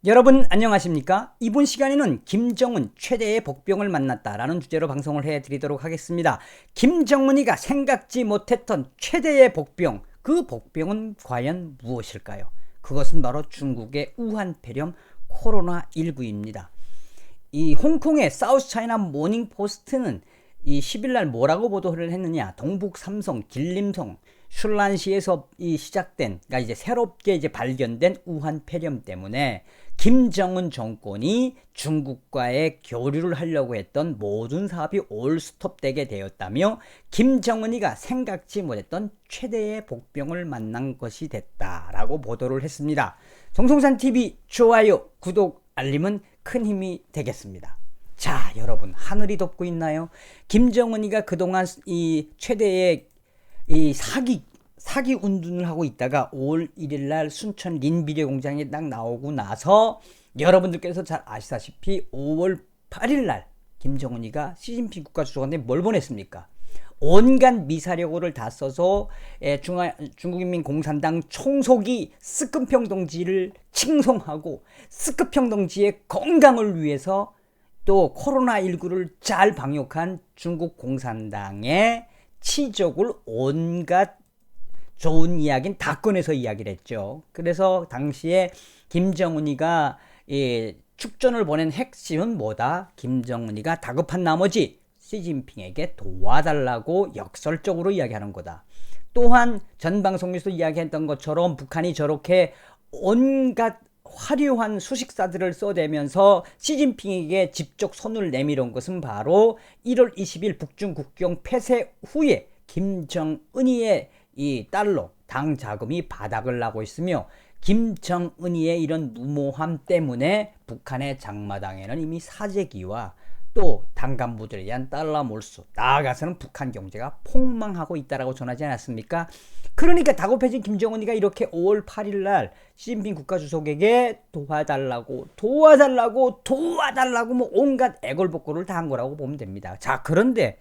여러분 안녕하십니까? 이번 시간에는 김정은 최대의 복병을 만났다라는 주제로 방송을 해드리도록 하겠습니다. 김정은이가 생각지 못했던 최대의 복병, 그 복병은 과연 무엇일까요? 그것은 바로 중국의 우한폐렴 코로나19입니다. 이 홍콩의 사우스 차이나 모닝 포스트는 이 10일 날 뭐라고 보도를 했느냐? 동북 삼성, 길림성, 슐란시에서 시작된, 그러니까 이제 새롭게 이제 발견된 우한 폐렴 때문에 김정은 정권이 중국과의 교류를 하려고 했던 모든 사업이 올 스톱되게 되었다며 김정은이가 생각지 못했던 최대의 복병을 만난 것이 됐다라고 보도를 했습니다. 정성산TV 좋아요, 구독, 알림은 큰 힘이 되겠습니다. 자, 여러분, 하늘이 덮고 있나요? 김정은이가 그동안 이 최대의 이 사기 운동을 하고 있다가 5월 1일 날 순천 린비료 공장에 딱 나오고 나서 여러분들께서 잘 아시다시피 5월 8일 날 김정은이가 시진핑 국가주석한테 뭘 보냈습니까? 온갖 미사여구를 다 써서 중국인민공산당 총속이 스크평 동지를 칭송하고 스크평 동지의 건강을 위해서 또 코로나19를 잘 방역한 중국 공산당의 치적을 온갖 좋은 이야기는 다 꺼내서 이야기를 했죠. 그래서 당시에 김정은이가 축전을 보낸 핵심은 뭐다? 김정은이가 다급한 나머지 시진핑에게 도와달라고 역설적으로 이야기하는 거다. 또한 전 방송에서 이야기했던 것처럼 북한이 저렇게 온갖 화려한 수식사들을 써대면서 시진핑에게 직접 손을 내밀은 것은 바로 1월 20일 북중 국경 폐쇄 후에 김정은이의 이 달러 당 자금이 바닥을 나고 있으며 김정은이의 이런 무모함 때문에 북한의 장마당에는 이미 사재기와 또 당 간부들에 대한 달러 몰수, 나아가서는 북한 경제가 폭망하고 있다라고 전하지 않았습니까? 그러니까 다급해진 김정은이가 이렇게 5월 8일 날 시진핑 국가주석에게 도와달라고 뭐 온갖 애걸복걸을 다 한 거라고 보면 됩니다. 자, 그런데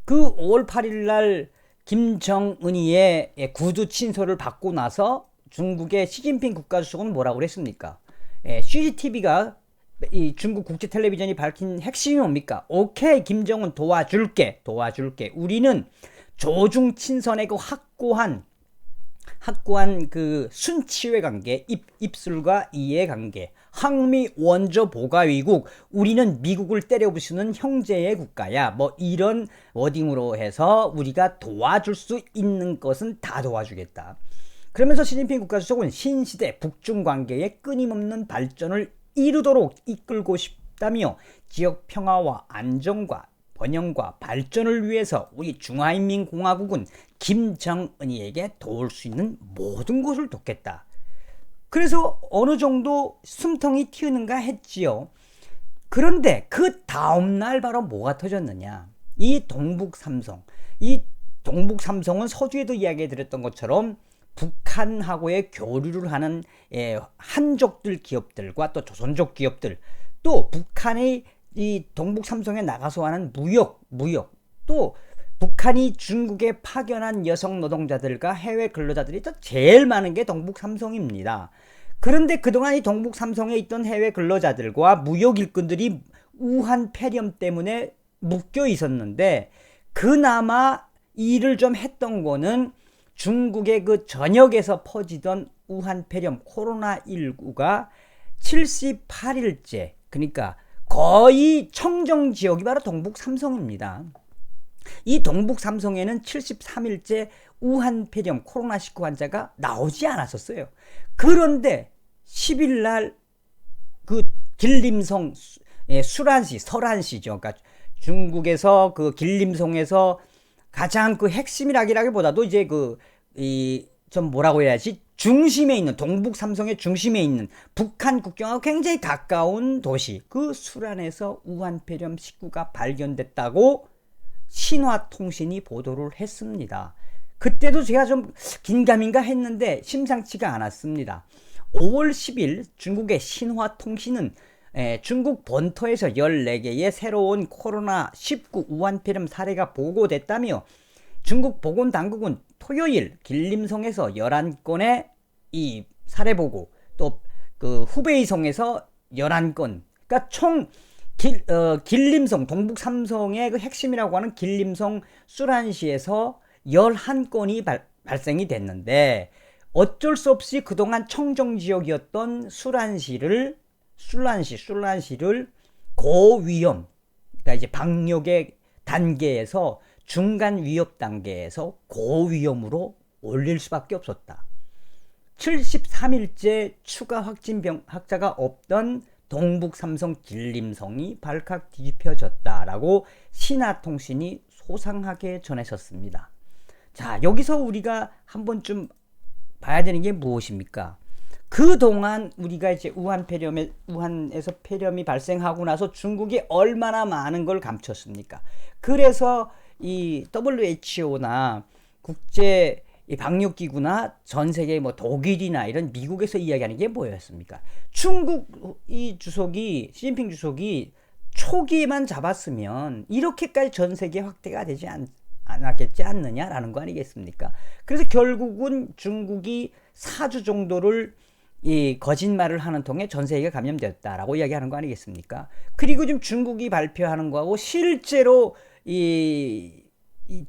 그 5월 8일 날 김정은이의 구두 친서를 받고 나서 중국의 시진핑 국가주석은 뭐라고 그랬습니까? CCTV가 이 중국 국제 텔레비전이 밝힌 핵심이 뭡니까? 오케이, 김정은 도와줄게. 우리는 조중 친선의 그 확고한 그 순치회 관계, 입술과 이해 관계, 항미 원조 보가위국, 우리는 미국을 때려부수는 형제의 국가야. 뭐 이런 워딩으로 해서 우리가 도와줄 수 있는 것은 다 도와주겠다. 그러면서 시진핑 국가주석은 신시대 북중 관계의 끊임없는 발전을 이루도록 이끌고 싶다며 지역 평화와 안정과 번영과 발전을 위해서 우리 중화인민공화국은 김정은이에게 도울 수 있는 모든 것을 돕겠다. 그래서 어느 정도 숨통이 튀는가 했지요. 그런데 그 다음날 바로 뭐가 터졌느냐? 이 동북삼성은 서두에도 이야기 드렸던 것처럼 북한하고의 교류를 하는 한족들 기업들과 또 조선족 기업들, 또 북한의 이 동북삼성에 나가서 하는 무역, 또 북한이 중국에 파견한 여성 노동자들과 해외 근로자들이 또 제일 많은 게 동북삼성입니다. 그런데 그동안 이 동북삼성에 있던 해외 근로자들과 무역 일꾼들이 우한 폐렴 때문에 묶여 있었는데, 그나마 일을 좀 했던 거는 중국의 그 전역에서 퍼지던 우한폐렴 코로나19가 78일째, 그러니까 거의 청정 지역이 바로 동북삼성입니다. 이 동북삼성에는 73일째 우한폐렴 코로나19 환자가 나오지 않았었어요. 그런데 10일 날 그 길림성, 설안시죠. 그러니까 중국에서 그 길림성에서 가장 그 핵심이라기보다도 이제 좀 뭐라고 해야지, 중심에 있는, 동북 삼성의 중심에 있는 북한 국경하고 굉장히 가까운 도시, 그 수란에서 우한폐렴 19가 발견됐다고 신화통신이 보도를 했습니다. 그때도 제가 좀 긴가민가 했는데 심상치가 않았습니다. 5월 10일 중국의 신화통신은 중국 본토에서 14개의 새로운 코로나19 우한폐렴 사례가 보고됐다며 중국 보건당국은 토요일 길림성에서 11건의 이 사례 보고, 또 그 후베이성에서 11건, 그러니까 총 길림성, 동북 삼성의 그 핵심이라고 하는 길림성 수란시에서 11건이 발생이 됐는데, 어쩔 수 없이 그동안 청정 지역이었던 술란시를 고위험, 그러니까 이제 방역의 단계에서 중간 위협 단계에서 고위험으로 올릴 수밖에 없었다. 73일째 추가 확자가 없던 동북 삼성 길림성이 발칵 뒤집혀졌다라고 신화통신이 소상하게 전했었습니다. 자, 여기서 우리가 한 번쯤 봐야 되는 게 무엇입니까? 그동안 우리가 이제 우한에서 폐렴이 발생하고 나서 중국이 얼마나 많은 걸 감췄습니까? 그래서 이 WHO나 국제 방역기구나 전 세계 뭐 독일이나 이런 미국에서 이야기하는 게 뭐였습니까? 중국 시진핑 주석이 초기에만 잡았으면 이렇게까지 전 세계 확대가 되지 않았겠지 않느냐라는 거 아니겠습니까? 그래서 결국은 중국이 4주 정도를 이 거짓말을 하는 통에 전 세계가 감염되었다라고 이야기하는 거 아니겠습니까? 그리고 지금 중국이 발표하는 거하고 실제로 이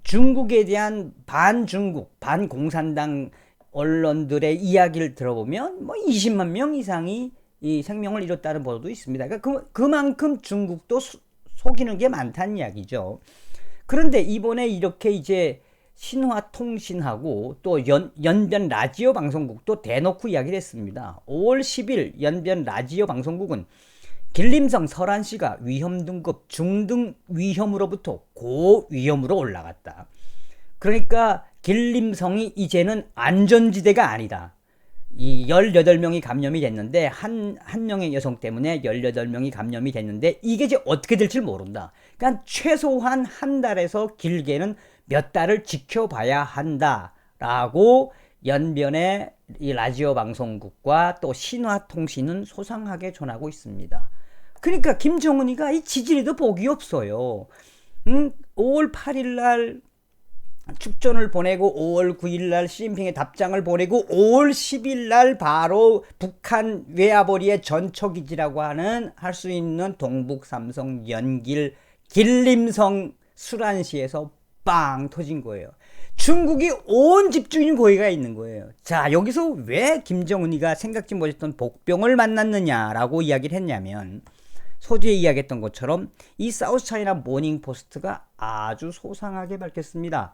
중국에 대한 반중국, 반공산당 언론들의 이야기를 들어보면 뭐 20만 명 이상이 이 생명을 잃었다는 보도도 있습니다. 그러니까 그만큼 중국도 속이는 게 많다는 이야기죠. 그런데 이번에 이렇게 이제 신화통신하고 또 연변 라디오 방송국도 대놓고 이야기를 했습니다. 5월 10일 연변 라디오 방송국은 길림성 설안시가 위험 등급 중등 위험으로부터 고위험으로 올라갔다. 그러니까 길림성이 이제는 안전지대가 아니다. 이 18명이 감염이 됐는데 한 명의 여성 때문에 18명이 감염이 됐는데 이게 이제 어떻게 될지 모른다. 그러니까 최소한 한 달에서 길게는 몇 달을 지켜봐야 한다라고 연변의 이 라디오 방송국과 또 신화통신은 소상하게 전하고 있습니다. 그러니까 김정은이가 이 지지리도 복이 없어요. 5월 8일 날 축전을 보내고 5월 9일 날 시진핑의 답장을 보내고 5월 10일 날 바로 북한 외화벌이의 전초기지라고 하는 할 수 있는 동북 삼성 연길 길림성 술안시에서 빵 터진 거예요. 중국이 온 집중인 거기가 있는 거예요. 자, 여기서 왜 김정은이가 생각지 못했던 복병을 만났느냐라고 이야기를 했냐면 서두에 이야기했던 것처럼 이 사우스차이나 모닝포스트가 아주 소상하게 밝혔습니다.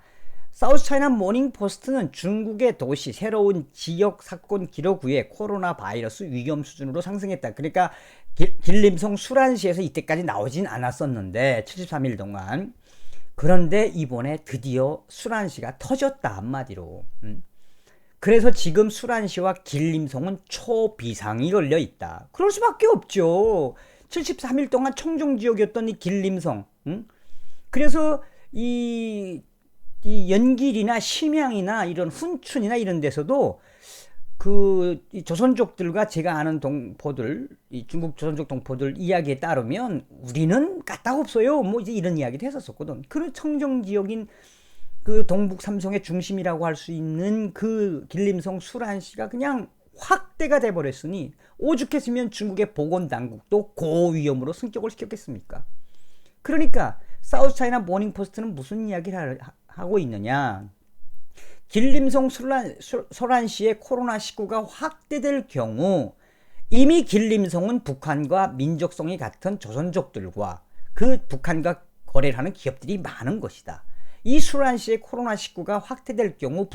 사우스차이나 모닝포스트는 중국의 도시 새로운 지역 사건 기록 후에 코로나 바이러스 위험 수준으로 상승했다. 그러니까 길림성 술안시에서 이때까지 나오진 않았었는데 73일 동안. 그런데 이번에 드디어 술안시가 터졌다 한마디로. 그래서 지금 술안시와 길림성은 초비상이 걸려 있다. 그럴 수밖에 없죠. 73일 동안 청정지역이었던 이 길림성. 그래서 이 연길이나 심양이나 이런 훈춘이나 이런 데서도 이 조선족들과 제가 아는 동포들, 이 중국 조선족 동포들 이야기에 따르면 우리는 까딱없어요. 뭐 이제 이런 이야기를 했었거든. 그 청정지역인 그 동북 삼성의 중심이라고 할 수 있는 그 길림성 술안시가 그냥 확대가 돼버렸으니 오죽했으면 중국의 보건당국도 고위험으로 승격을 시켰겠습니까? 그러니까 사우스차이나 모닝포스트는 무슨 이야기를 하고 있느냐. 길림성 설안시의 코로나19가 확대될 경우 이미 길림성은 북한과 민족성이 같은 조선족들과 그 북한과 거래를 하는 기업들이 많은 것이다. 이 술안시의 코로나19가 확대될 경우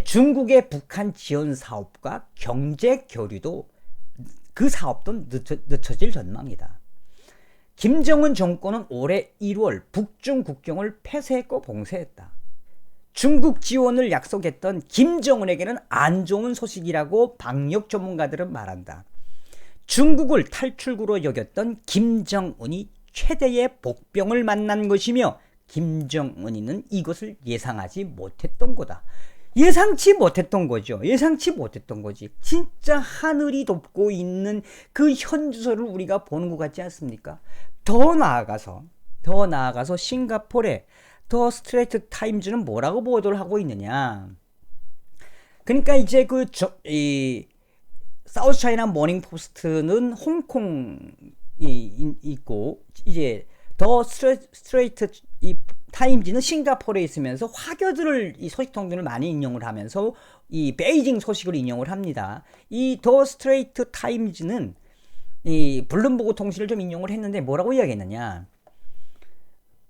중국의 북한 지원 사업과 경제 교류도 그 사업도 늦춰질 전망이다. 김정은 정권은 올해 1월 북중 국경을 폐쇄했고 봉쇄했다. 중국 지원을 약속했던 김정은에게는 안 좋은 소식이라고 방역 전문가들은 말한다. 중국을 탈출구로 여겼던 김정은이 최대의 복병을 만난 것이며 김정은이는 이것을 예상하지 못했던 거다. 예상치 못했던 거죠. 예상치 못했던 거지. 진짜 하늘이 돕고 있는 그 현주소를 우리가 보는 것 같지 않습니까? 더 나아가서 싱가포르에 더 스트레이트 타임즈는 뭐라고 보도를 하고 있느냐. 그러니까 이제 사우스 차이나 모닝 포스트는 홍콩이 있고, 이제 더 스트레이트 이 타임지는 싱가포르에 있으면서 화교들을 이 소식통들을 많이 인용을 하면서 이 베이징 소식을 인용을 합니다. 이 더 스트레이트 타임즈는 이 블룸버그 통신을 좀 인용을 했는데 뭐라고 이야기했느냐?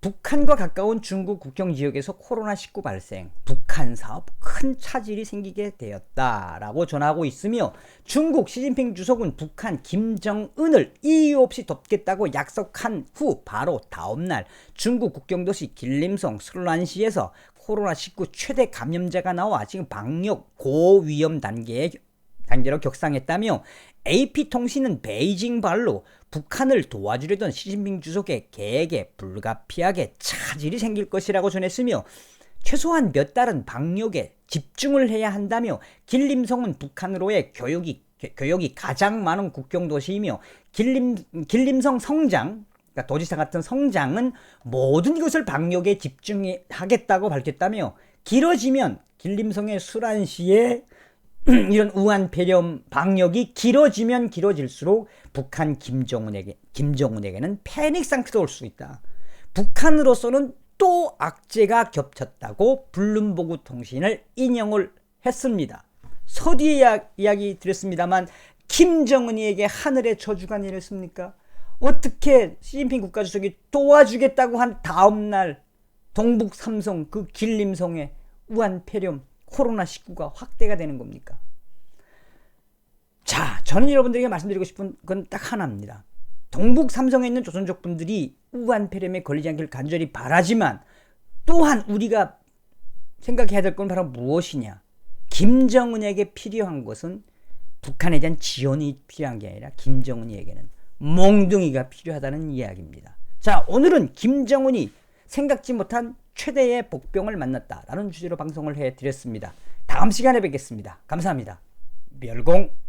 북한과 가까운 중국 국경 지역에서 코로나19 발생, 북한 사업 큰 차질이 생기게 되었다라고 전하고 있으며, 중국 시진핑 주석은 북한 김정은을 이유 없이 돕겠다고 약속한 후 바로 다음날 중국 국경도시 길림성 슬란시에서 코로나19 최대 감염자가 나와 지금 방역 고위험 단계로 격상했다며, AP통신은 베이징 발로 북한을 도와주려던 시진핑 주석의 계획에 불가피하게 차질이 생길 것이라고 전했으며, 최소한 몇 달은 방역에 집중을 해야 한다며, 길림성은 북한으로의 교역이 가장 많은 국경도시이며, 길림성 성장, 그러니까 도지사 같은 성장은 모든 것을 방역에 집중하겠다고 밝혔다며, 길어지면 길림성의 수란시에 이런 우한 폐렴 방역이 길어지면 길어질수록 북한 김정은에게는 패닉 상태도 올 수 있다. 북한으로서는 또 악재가 겹쳤다고 블룸버그 통신을 인용을 했습니다. 서두에 이야기 드렸습니다만, 김정은이에게 하늘의 저주가 내렸습니까? 어떻게 시진핑 국가주석이 도와주겠다고 한 다음날 동북 삼성 그 길림성의 우한 폐렴 코로나19가 확대가 되는 겁니까? 자, 저는 여러분들에게 말씀드리고 싶은 건 딱 하나입니다. 동북 삼성에 있는 조선족 분들이 우한 폐렴에 걸리지 않기를 간절히 바라지만, 또한 우리가 생각해야 될 건 바로 무엇이냐? 김정은에게 필요한 것은 북한에 대한 지원이 필요한 게 아니라 김정은이에게는 몽둥이가 필요하다는 이야기입니다. 자, 오늘은 김정은이 생각지 못한 최대의 복병을 만났다라는 주제로 방송을 해드렸습니다. 다음 시간에 뵙겠습니다. 감사합니다. 멸공.